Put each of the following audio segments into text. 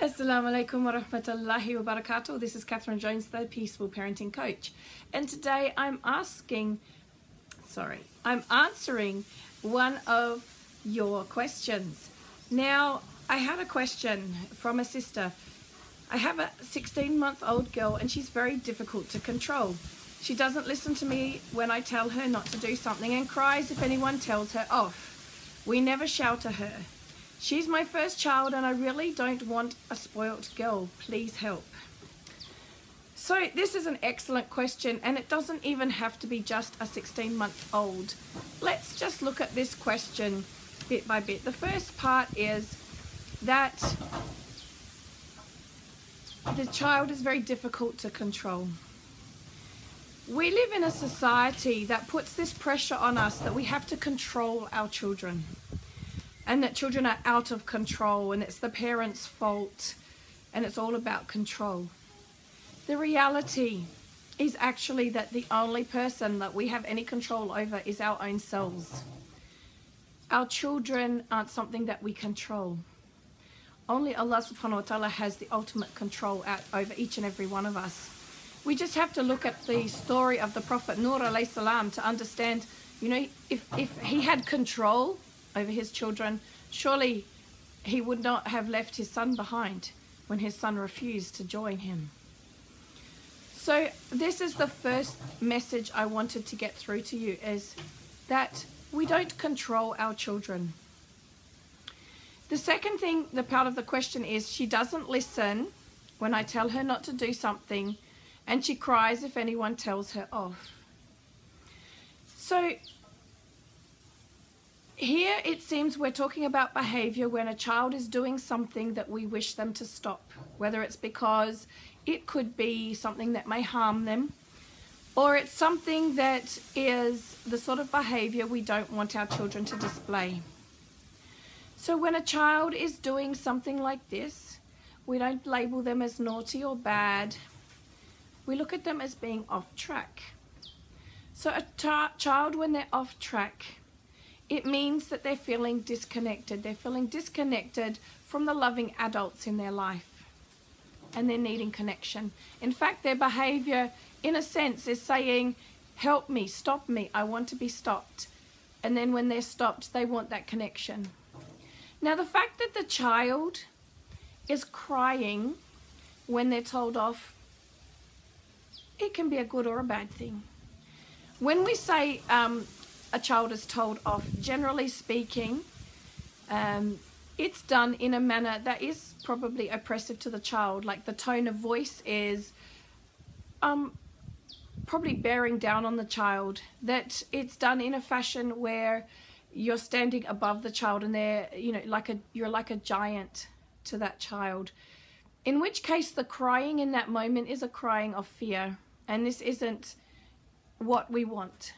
Assalamu alaikum wa rahmatullahi wa barakatuh. This is Catherine Jones, the Peaceful Parenting Coach. And today I'm answering one of your questions. Now, I had a question from a sister. I have a 16-month-old girl and she's very difficult to control. She doesn't listen to me when I tell her not to do something and cries if anyone tells her off. We never shout at her. She's my first child and I really don't want a spoilt girl. Please help. So this is an excellent question, and it doesn't even have to be just a 16-month-old. Let's just look at this question bit by bit. The first part is that the child is very difficult to control. We live in a society that puts this pressure on us that we have to control our children, and that children are out of control and it's the parents' fault and it's all about control. The reality is actually that the only person that we have any control over is our own selves. Our children aren't something that we control. Only Allah subhanahu wa ta'ala has the ultimate control over each and every one of us. We just have to look at the story of the Prophet Nur alayhi salam to understand, if he had control over his children, surely he would not have left his son behind when his son refused to join him. So this is the first message I wanted to get through to you, is that we don't control our children. The second thing, the part of the question is, she doesn't listen when I tell her not to do something, and she cries if anyone tells her off. So here it seems we're talking about behavior when a child is doing something that we wish them to stop, whether it's because it could be something that may harm them, or it's something that is the sort of behavior we don't want our children to display. So when a child is doing something like this, we don't label them as naughty or bad. We look at them as being off track. So a child, when they're off track, it means that they're feeling disconnected. They're feeling disconnected from the loving adults in their life, and they're needing connection. In fact, their behavior, in a sense, is saying, help me, stop me, I want to be stopped. And then when they're stopped, they want that connection. Now, the fact that the child is crying when they're told off, it can be a good or a bad thing. When we say a child is told off, generally speaking, it's done in a manner that is probably oppressive to the child. Like the tone of voice is probably bearing down on the child. That it's done in a fashion where you're standing above the child and they're, you're like a giant to that child. In which case the crying in that moment is a crying of fear, and this isn't what we want.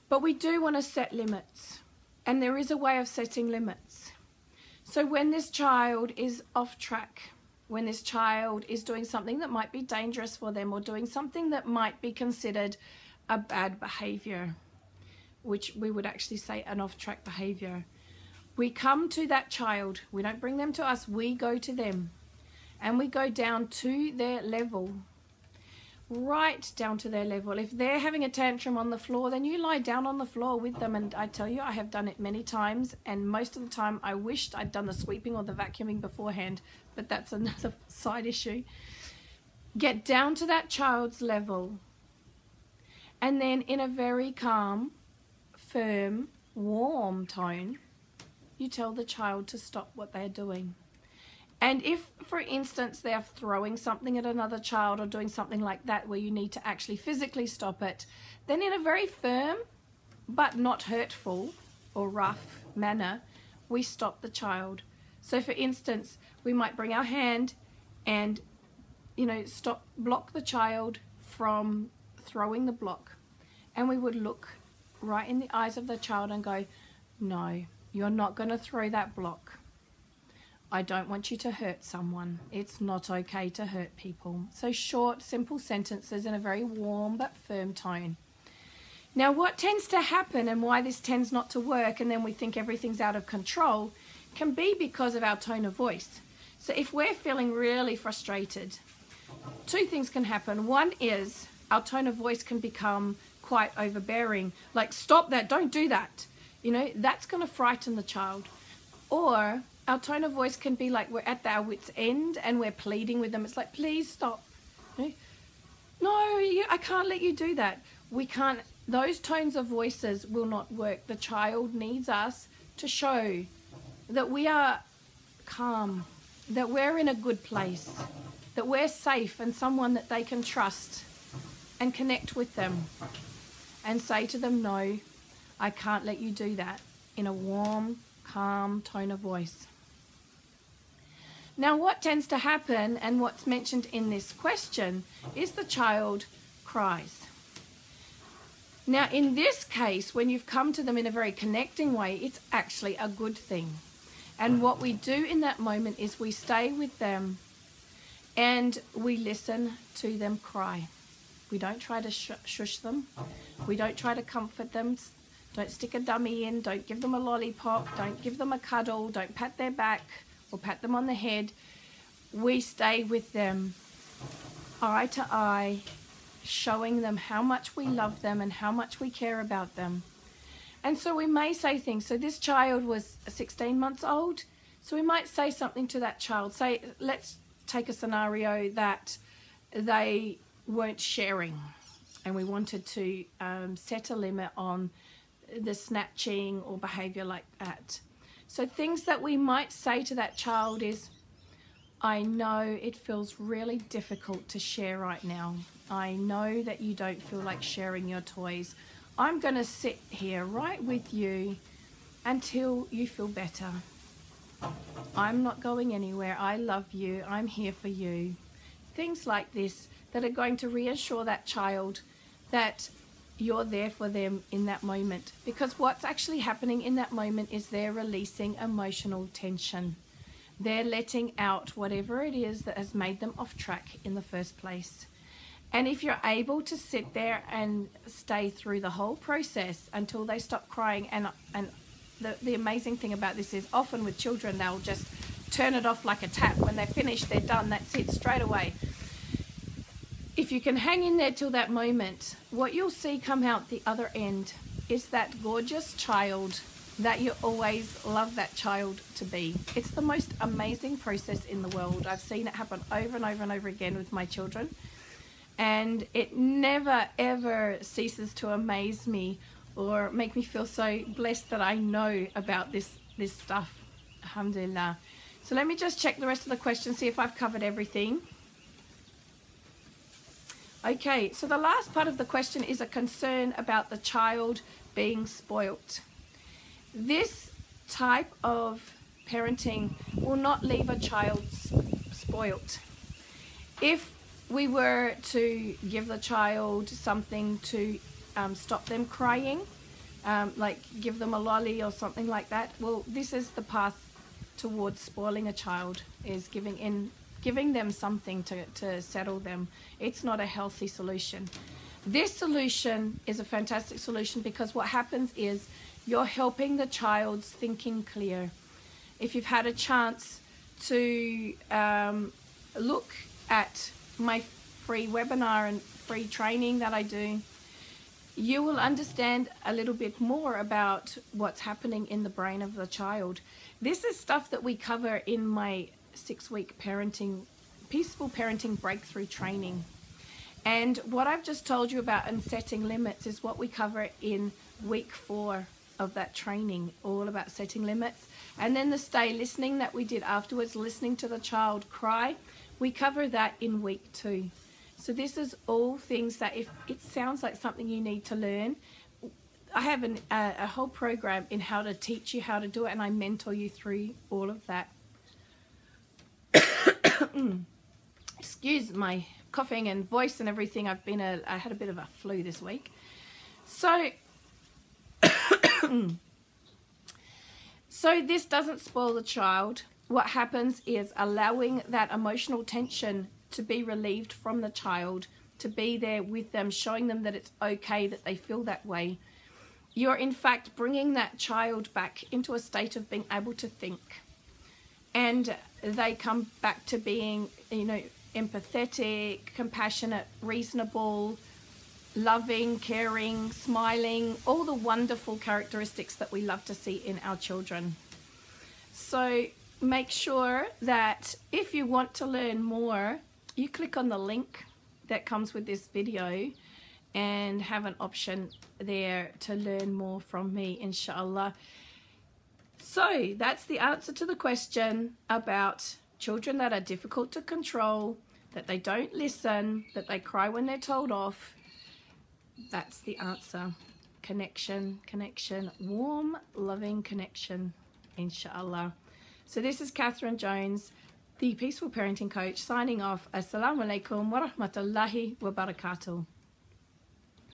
But we do want to set limits, and there is a way of setting limits. So when this child is off track, when this child is doing something that might be dangerous for them, or doing something that might be considered a bad behavior, which we would actually say an off-track behavior, we come to that child. We don't bring them to us, we go to them, and we go down to their level. Right down to their level. If they're having a tantrum on the floor, then you lie down on the floor with them. And I tell you, I have done it many times, and most of the time I wished I'd done the sweeping or the vacuuming beforehand, but that's another side issue. Get down to that child's level, and then in a very calm, firm, warm tone, you tell the child to stop what they're doing. And if, for instance, they're throwing something at another child or doing something like that where you need to actually physically stop it, then in a very firm but not hurtful or rough manner, we stop the child. So for instance, we might bring our hand and, block the child from throwing the block. And we would look right in the eyes of the child and go, no, you're not going to throw that block. I don't want you to hurt someone. It's not okay to hurt people. So short, simple sentences in a very warm but firm tone. Now, what tends to happen and why this tends not to work, and then we think everything's out of control, can be because of our tone of voice. So if we're feeling really frustrated, two things can happen. One is our tone of voice can become quite overbearing, like, stop that, don't do that. You know, that's going to frighten the child. Or our tone of voice can be like we're at our wit's end and we're pleading with them. It's like, please stop. You know? No, I can't let you do that. We can't. Those tones of voices will not work. The child needs us to show that we are calm, that we're in a good place, that we're safe and someone that they can trust, and connect with them and say to them, no, I can't let you do that, in a warm, calm tone of voice. Now, what tends to happen, and what's mentioned in this question, is the child cries. Now, in this case, when you've come to them in a very connecting way, it's actually a good thing. And what we do in that moment is we stay with them and we listen to them cry. We don't try to shush them. We don't try to comfort them. Don't stick a dummy in. Don't give them a lollipop. Don't give them a cuddle. Don't pat their back or pat them on the head. We stay with them eye to eye, showing them how much we love them and how much we care about them. And so we may say things. So this child was 16 months old. So we might say something to that child. Say, let's take a scenario that they weren't sharing and we wanted to set a limit on the snatching or behavior like that. So things that we might say to that child is, I know it feels really difficult to share right now. I know that you don't feel like sharing your toys. I'm going to sit here right with you until you feel better. I'm not going anywhere. I love you. I'm here for you. Things like this that are going to reassure that child that you're there for them in that moment. Because what's actually happening in that moment is they're releasing emotional tension. They're letting out whatever it is that has made them off track in the first place. And if you're able to sit there and stay through the whole process until they stop crying, and the amazing thing about this is often with children, they'll just turn it off like a tap. When they're finished, they're done, that's it, straight away. If you can hang in there till that moment, what you'll see come out the other end is that gorgeous child that you always love that child to be. It's the most amazing process in the world. I've seen it happen over and over and over again with my children. And it never, ever ceases to amaze me or make me feel so blessed that I know about this stuff. Alhamdulillah. So let me just check the rest of the questions, see if I've covered everything. Okay, so the last part of the question is a concern about the child being spoilt. This type of parenting will not leave a child spoilt. If we were to give the child something to stop them crying, like give them a lolly or something like that, well, this is the path towards spoiling a child, is giving them something to settle them. It's not a healthy solution. This solution is a fantastic solution because what happens is you're helping the child's thinking clear. If you've had a chance to look at my free webinar and free training that I do, you will understand a little bit more about what's happening in the brain of the child. This is stuff that we cover in my 6-week peaceful parenting breakthrough training. And what I've just told you about and setting limits is what we cover in week 4 of that training, all about setting limits. And then the stay listening that we did afterwards, listening to the child cry, we cover that in week 2. So this is all things that if it sounds like something you need to learn, I have a whole program in how to teach you how to do it, and I mentor you through all of that. Excuse my coughing and voice and everything. I had a bit of a flu this week. So so this doesn't spoil the child. What happens is allowing that emotional tension to be relieved from the child, to be there with them, showing them that it's okay that they feel that way. You're in fact bringing that child back into a state of being able to think. and they come back to being, you know, empathetic, compassionate, reasonable, loving, caring, smiling, all the wonderful characteristics that we love to see in our children. So make sure that if you want to learn more, you click on the link that comes with this video and have an option there to learn more from me, inshallah. So that's the answer to the question about children that are difficult to control, that they don't listen, that they cry when they're told off. That's the answer. Connection, connection, warm, loving connection, inshallah. So this is Catherine Jones, the Peaceful Parenting Coach, signing off. Assalamu alaikum wa rahmatullahi wa barakatuh.